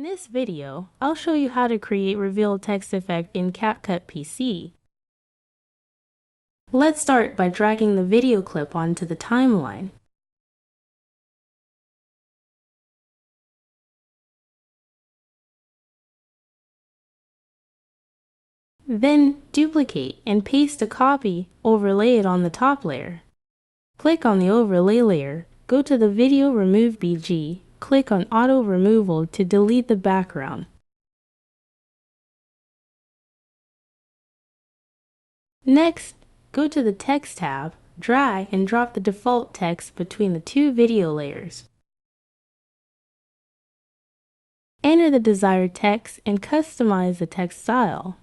this video, I'll show you how to create reveal text effect in CapCut PC. Let's start by dragging the video clip onto the timeline. Then duplicate and paste a copy, overlay it on the top layer. Click on the overlay layer, go to the video remove BG, click on auto removal to delete the background. Next, go to the text tab, drag and drop the default text between the two video layers. Enter the desired text and customize the text style.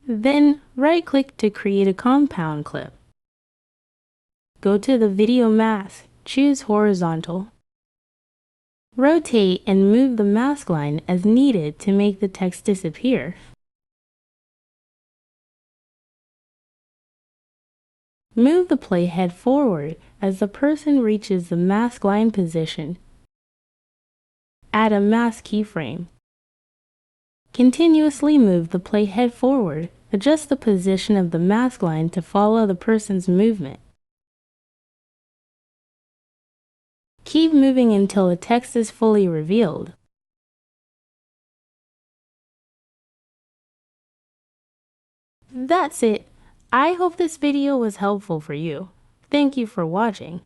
Then, right-click to create a compound clip. Go to the video mask, choose horizontal. Rotate and move the mask line as needed to make the text disappear. Move the playhead forward as the person reaches the mask line position. Add a mask keyframe. Continuously move the playhead forward. Adjust the position of the mask line to follow the person's movement. Keep moving until the text is fully revealed. That's it. I hope this video was helpful for you. Thank you for watching.